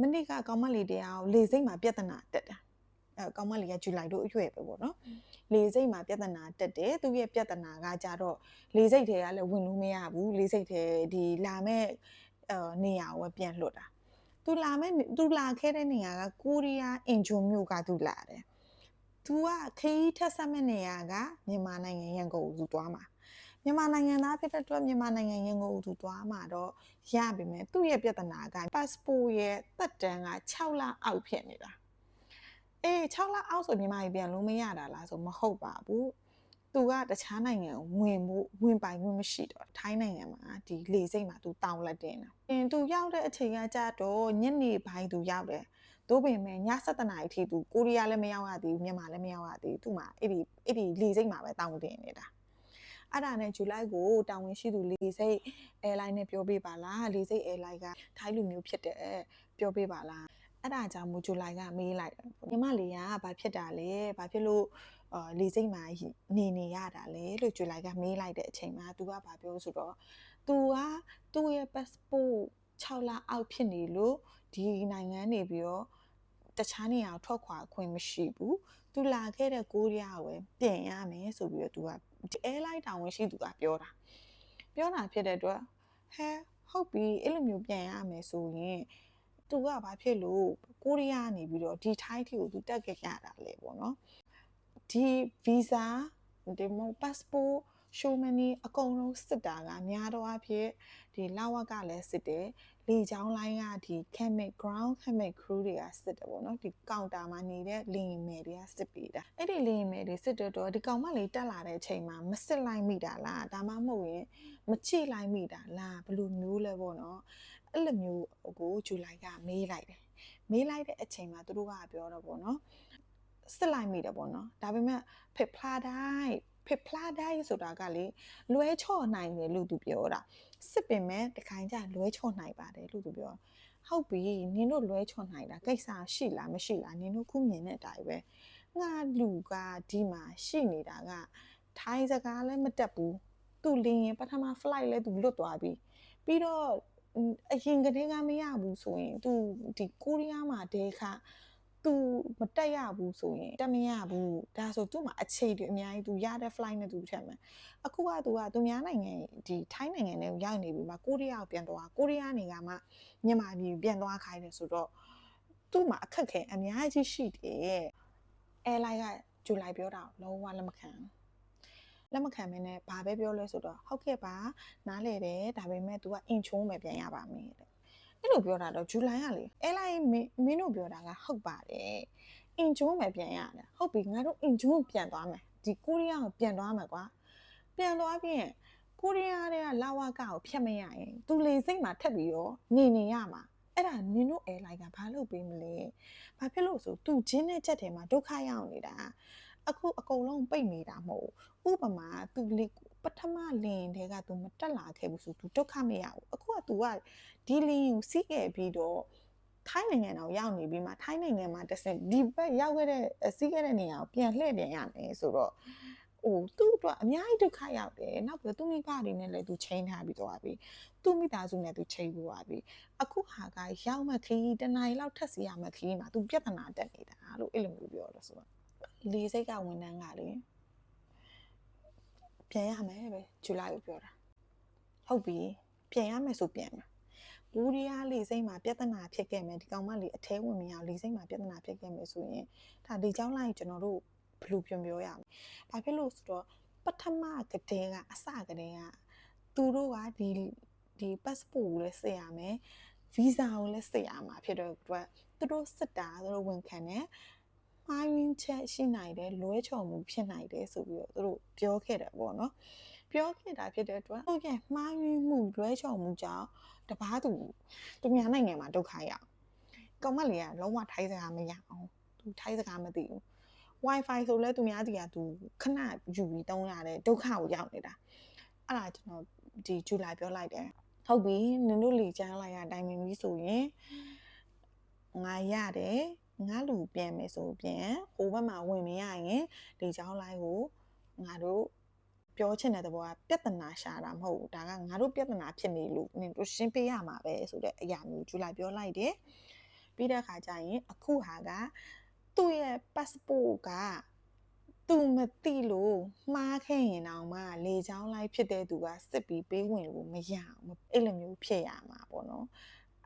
မနေ့ကကောင်းမလေးတရားကိုလေစိတ်မှာပြဿနာတက်တာကောင်းမလေးကဇူလိုင်တို့အရွယ်ပဲပေါ့နော်လေစိတ်မှာပြဿနာတက်တယ်သူရဲ့ပြဿနာကကြတော့လေစိတ်ထဲကလည်းဝင်လို့မရဘူးလေစိတ်ထဲဒီလာမဲ့နေရာကိုပြန်လွတ်တာသူလာခဲ့တဲ့နေရာကကိုရီးယားအင်ဂျွန်မြို့ကသူလာတယ်သူကခရီးထက်ဆက်မဲ့နေရာကမြန်မာနိုင်ငံရန်ကုန်ကိုသူသွားမှာမြန်မာနိုင်ငံသားဖြစ်တဲ့အတွက်မြန်မာနိုင်ငံရန်ကုန်ကိုသူသွားမှာတော့ရပြီမယ်သူ့ရဲ့ပြဿနာက passport ရဲ့သက်တမ်းက6လအောက်ဖြစ်နေတာ6လအောက်ဆိုမြန်မာပြည်ပြန်လို့မရတာလားဆိုမဟုတ်ပါဘူးသူကတခြားနိုင်ငံကိုဝင်ပိုင်ခွင့်မရှိတော့ထိုင်းနိုင်ငံမှာဒီလေစိတ်မှာသူတောင်းလက်တင်တာသူရောက်တဲ့အချိန်ကကြတော့ညနေပိုင်းသူရောက်တယ်သို့ပေမဲ့ည7:00 နာရီထိသူကိုရီးယားလည်းမရောက်ရသေးဘူးမြန်မာလည်းမရောက်ရသေးဘူးသူ့မှာအဲ့ဒီလေစိတ်မှာပဲတောင်းတင်နေတာအဲ့ဒါနဲ့ဇူလိုင်ကိုတာဝန်ရှိသူလေစိတ် airline နဲ့ပြောပေးပါလားလေစိတ် airline ကထိုင်းလူမျိုးဖြစ်တယ်ပြောပေးပါလားအဲ့ဒါကြောင့်မို့ဇူလိုင်ကမေးလိုက်ညီမလေးကဘာဖြစ်တာလဲဘာဖြစ်လို့လေစိတ်မှာနေရတာလဲလို့ဇူလိုင်ကမေးလိုက်တဲ့အချိန်မှာ तू ကဘာပြောဆိုတော့ तू ကသူ့ရဲ့ passport 6လအောက်ဖြစ်နေလို့ဒီနိုင်ငံနေပြီးတော့တခြားနေရာထွက်ခွာခွင့်မရှိဘူး။ तू လာခဲ့တဲ့ကိုရီးယားကိုပဲပြင်ရမယ်ဆိုပြီးတော့ तू က airline တာဝန်ရှိသူကပြောတာဖြစ်တဲ့အတွက်ဟုတ်ပြီအဲ့လိုမျိုးပြန်ရမယ်ဆိုရင်သူကဘာဖြစ်လို့ကိုရီးယားနေပြီးတော့ဒီထိုင်းထီကိုသူတက်ခဲ့ရတာလဲပေါ့နော်ဒီ visa ဒီ passport show money အကုန်လုံးစစ်တာကများတော့အဖြစ်ဒီလဝကလည်းစစ်တယ်လေချောင်းလိုင်းကဒီ ground camera crew တွေကစစ်တယ်ပေါ့နော်ဒီကောင်တာမှာနေတဲ့လေယာဉ်မယ်တွေကစစ်ပေးတာအဲ့ဒီလေယာဉ်မယ်တွေစစ်တော့ဒီကောင်မလေးတက်လာတဲ့အချိန်မှာမစစ်လိုက်မိတာလားဒါမှမဟုတ်ရင်မချိလိုက်မိတာလားဘယ်လိုမျိုးလဲပေါ့နော်အဲ့လိုမျိုးကိုဇူလိုင်ကမေးလိုက်တဲ့အချိန်မှာသူတို့ကပြောတော့ပေါ့နော်စစ်လိုက်မိတယ်ပေါ့နော်ဒါပေမဲ့ဖိဖလာတိုင်းဆိုတာကလေလွဲချော့နိုင်တယ်လို့သူပြောတာစစ်ပင်မဲ့တခိုင်းကြလွဲချော့နိုင်ပါတယ်လို့သူပြောဟုတ်ပြီနင်တို့လွဲချော့နိုင်တာကိစ္စရှိလားမရှိလားနင်တို့ခုမြင်တဲ့အတိုင်းပဲငါလူကဒီမှာရှိနေတာကထိုင်းစကားလည်းမတက်ဘူးသူလင်းရင်ပထမ flight လဲသူလွတ်သွားပြီပြီးတော့အရင်ကတည်းကမရဘူးဆိုရင်သူဒီကိုရီးယားမှာတဲခါသူမတက်ရဘူးဆိုရင်တက်မရဘူးဒါဆိုသူ့မှာအခြေတွေအများကြီးသူရတဲ့ flight နဲ့သူထက်မှာအခုကသူများနိုင်ငံဒီထိုင်းနိုင်ငံတွေကိုရောက်နေပြီမှာကိုရီးယားကိုပြန်သွားကိုရီးယားနေကမှမြန်မာပြည်ပြန်သွားခိုင်းတယ်ဆိုတော့သူ့မှာအခက်ခဲအများကြီးရှိတယ် airline ကဇူလိုင်ပြောတာလုံးဝလက်မခံမင်းနဲ့ဘာပဲပြောလဲဆိုတော့ဟုတ်ကဲ့ပါနားလေတယ်ဒါပေမဲ့ तू ကအင်ချုံးပဲပြန်ရပါမယ်တဲ့အဲ့လိုပြောတာတော့ဇူလိုင်ကလေ airline မင်းတို့ပြောတာကဟုတ်ပါတယ်အင်ချုံးပဲပြန်ရတယ်ဟုတ်ပြီငါတို့အင်ချုံးပြန်သွားမယ်ဒီကိုရီးယားကိုပြန်သွားမယ်ကွာပြန်သွားပြင်ကိုရီးယားတွေကလာဝကကိုဖြတ်မရရင် तू လေစိတ်မှာထက်ပြီးတော့နေရမှာအဲ့ဒါနင်တို့ airline ကဘာလုပ်ပေးမလဲဘာဖြစ်လို့ဆို तू ဂျင်းတဲ့ချက်ထဲမှာဒုက္ခရောက်နေတာအခုအကုန်လုံးပိတ်နေတာမဟုတ်ဘူးဥပမာ तू လေပထမလင်းတဲက तू မတက်လာခဲ့ဘူးဆို तू ဒုက္ခမရဘူးအခုက तू ကဒီလင်းကိုစီးခဲ့ပြီးတော့ထိုင်းနိုင်ငံတော့ရောက်နေပြီးမှထိုင်းနိုင်ငံမှာတစ်ဆင့်ဒီဘက်ရောက်ခဲ့တဲ့စီးခဲ့တဲ့နေရာကိုပြန်လှည့်ပြန်ရမယ်ဆိုတော့သူ့အတွက်အများကြီးဒုက္ခရောက်တယ်နောက်ပြီးသူမိဘတွေနဲ့လည်း तू ချိန်ထားပြီးသွားပြီသူမိသားစုနဲ့ तू ချိန်ပြီးသွားပြီအခုဟာကရောက်မှခရီးတနားရီလောက်ထပ်စီရမှခရီးမှာ तू ပြဿနာတက်နေတာလို့အဲ့လိုမျိုးပြောလို့ဆိုတော့လေစိတ်ကဝန်ထမ်းကလေပြန်ရမယ်ပဲဇူလိုင်ကိုပြောတာဟုတ်ပြီပြန်ရမယ်ဆိုပြန်မှာကိုရီးယားလေစိတ်မှာပြဿနာဖြစ်ခဲ့မယ်ဒီကောင်မလေးအထဲဝင်မရလေစိတ်မှာပြဿနာဖြစ်ခဲ့မယ်ဆိုရင်ဒါလေကြောင်းလိုက်ကျွန်တော်တို့ဘယ်လိုပြောရမလဲဘာဖြစ်လို့ဆိုတော့ပထမကတည်းကအစကတည်းကသူတို့ကဒီ passport ကိုလည်းစစ်ရမယ် visa ကိုလည်းစစ်ရမှာဖြစ်တော့သူတို့စစ်တာသူတို့ဝန်ခံတယ်မှားယွင်းချက်ရှိနိုင်တယ်လွဲချော်မှုဖြစ်နိုင်တယ်ဆိုပြီးတော့သူတို့ပြောခဲ့တယ်ပေါ့နော်ပြောခဲ့တာဖြစ်တဲ့အတွက်ဟုတ်ကဲ့မှားယွင်းမှုလွဲချော်မှုကြောင့်တပားသူများနိုင်ငံမှာဒုက္ခရောက်ကောင်မလေးကလုံးဝထိုင်းစကားမရအောင်သူထိုင်းစကားမသိဘူး wifi ဆိုလဲသူများတီကသူခဏယူပြီးတုံးရတဲ့ဒုက္ခကိုရောက်နေတာအဲ့ဒါကျွန်တော်ဒီဇူလိုင်ပြောလိုက်တယ်ဟုတ်ပြီနင်တို့လေချမ်းလိုက်ရတိုင်ပင်ပြီးဆိုရင်ငါရတယ်ငါလူပြန်မယ်ဆိုပြန်ဟိုဘက်မှာဝင်မရရင်လေချောင်းလိုက်ကိုငါတို့ပြောချင်တဲ့သဘောကပြဿနာရှာတာမဟုတ်ဘူးဒါကငါတို့ပြဿနာဖြစ်နေလို့နင်တို့ရှင်းပေးရမှာပဲဆိုတဲ့အရာမျိုးဇူလိုင်ပြောလိုက်တယ် ပြီးတဲ့အခါကျရင်အခုဟာကသူ့ရဲ့ passport ကသူမသိလို့မှားခဲ့ရင်တောင်မှလေချောင်းလိုက်ဖြစ်တဲ့သူကစစ်ပြီးပေးဝင်လို့မရအောင်အဲ့လိုမျိုးဖြစ်ရမှာပေါ့နော်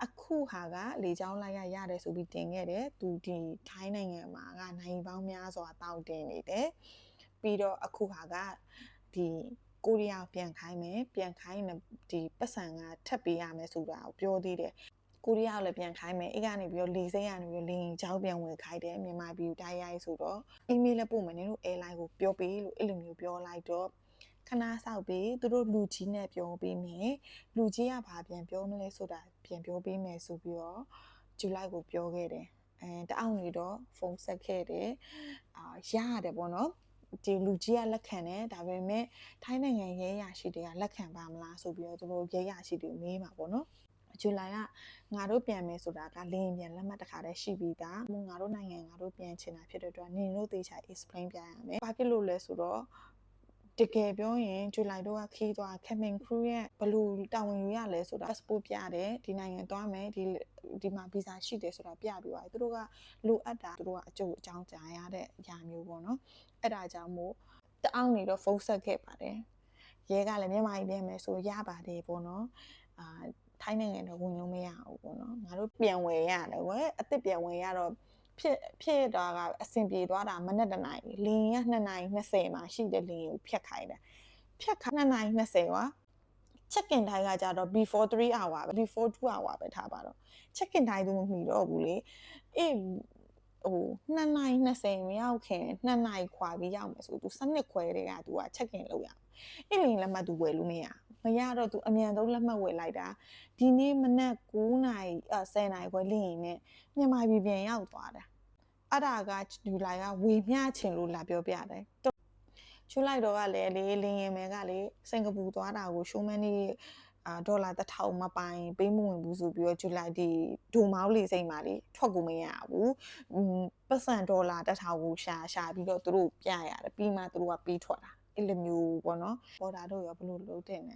အခုဟာကလေချောင်းလိုက်ရတယ်ဆိုပြီးတင်ခဲ့တယ်သူဒီထိုင်းနိုင်ငံမှာကနိုင်ပေါင်းများစွာတောက်တင်နေတယ်ပြီးတော့အခုဟာကဒီကိုရီးယားပြန်ခိုင်းမယ်ပြန်ခိုင်းဒီပတ်စံကထပ်ပေးရမယ်ဆိုတာကိုပြောသေးတယ်ကိုရီးယားလည်းပြန်ခိုင်းမယ်အဲ့ကနေပြီးတော့လေစိမ့်ကနေပြီးတော့လေချောင်းပြန်ဝင်ခိုင်းတယ်မြန်မာပြည်တိုင်းရိုက်ဆိုတော့ email လည်းပို့မယ်နင်တို့ airline ကိုပြောပေးလို့အဲ့လိုမျိုးပြောလိုက်တော့ခဏစောက်ပြီးသူတို့လူကြီးနဲ့ပြောပေးမယ်လူကြီးကဘာပြန်ပြောမလဲဆိုတာပြန်ပြောပေးမယ်ဆိုပြီးတော့ဇူလိုင်ကိုပြောခဲ့တယ်တအောင်နေတော့ဖုန်းဆက်ခဲ့တယ်ရရတယ်ပေါ့နော်ဒီလူကြီးကလက်ခံတယ်ဒါပေမဲ့ထိုင်းနိုင်ငံရဲရရှိတွေကလက်ခံပါမလားဆိုပြီးတော့သူတို့ရဲရရှိတွေမေးမှာပေါ့နော်ဇူလိုင်ကငါတို့ပြန်မယ်ဆိုတာကလင်းပြန်လက်မှတ်တစ်ခါတည်းရှိပြီးသားငါတို့နိုင်ငံငါတို့ပြန်ချင်တာဖြစ်တဲ့အတွက်နင်တို့သေချာ explain ပြရမယ်ဘာဖြစ်လို့လဲဆိုတော့တကယ်ပြောရင်ဇူလိုင်တို့ကခီးသွား cabin crew ရဲ့ဘယ်လိုတာဝန်ယူရလဲဆိုတာ passport ပြတယ်ဒီနိုင်ငံသွားမယ်ဒီမှာ visa ရှိတယ်ဆိုတာပြပြီးသွားတယ်သူတို့ကလိုအပ်တာသူတို့ကအကျိုးအကြောင်းကြားရတဲ့အရာမျိုးပေါ့နော်အဲ့ဒါကြောင့်မို့တအောင်နေတော့ဖုန်းဆက်ခဲ့ပါတယ်ရဲကလည်းမြန်မာပြည်ပြန်မယ်ဆိုရပါတယ်ပေါ့နော်ထိုင်းနိုင်ငံတော့ဝင်လို့မရဘူးပေါ့နော်ငါတို့ပြန်ဝယ်ရတယ်ကွယ်အစ်စ်ပြန်ဝယ်ရတော့ဖြစ်တာကအဆင်ပြေသွားတာမနက်တနာရီလင်းက2နာရီ20မှာရှိတဲ့လင်းကိုဖြတ်ခိုင်းတယ်ဖြတ်ခိုင်း2နာရီ20ကွာ check in time ကကြတော့ before 3 hour ပဲ before 2 hour ပဲထားပါတော့ check in time သူမမီတော့ဘူးလေအေးဟို2နာရီ20မရောက်ခင်2နာရီခွာပြီးရောက်မယ်ဆိုသူ12ခွဲတည်းကသူက check in လုပ်ရအောင်အဲ့ဒီလက်မှတ်သူဝယ်လို့မရတော့သူအမြန်ဆုံးလက်မှတ်ဝယ်လိုက်တာဒီနေ့မနက်9နာရီ10နာရီခွဲလင်းရင်နဲ့မြန်မာပြည်ပြန်ရောက်သွားတယ်အဲ့ဒါကဇူလိုင်ကဝေမျှချင်လို့လာပြောပြတယ်ချူလိုက်တော့ကလည်းလေလင်းရင်မဲကလေစင်ကာပူသွားတာကိုရှိုးမန်းနေဒေါ်လာ1000မပိုင်ပေးမဝင်ဘူးဆိုပြီးတော့ဇူလိုင်ဒီဒိုမောင်းလေးစိတ်မှာလေထွက်ကိုမရဘူးပတ်စံဒေါ်လာ1000ကိုရှာပြီးတော့သူတို့ပြရတယ်ပြီးမှသူတို့ကပေးထွက်တာအဲ့လိုမျိုးပေါ့နော်ဘော်ဒါတို့ရောဘယ်လိုလုပ်တင်လဲ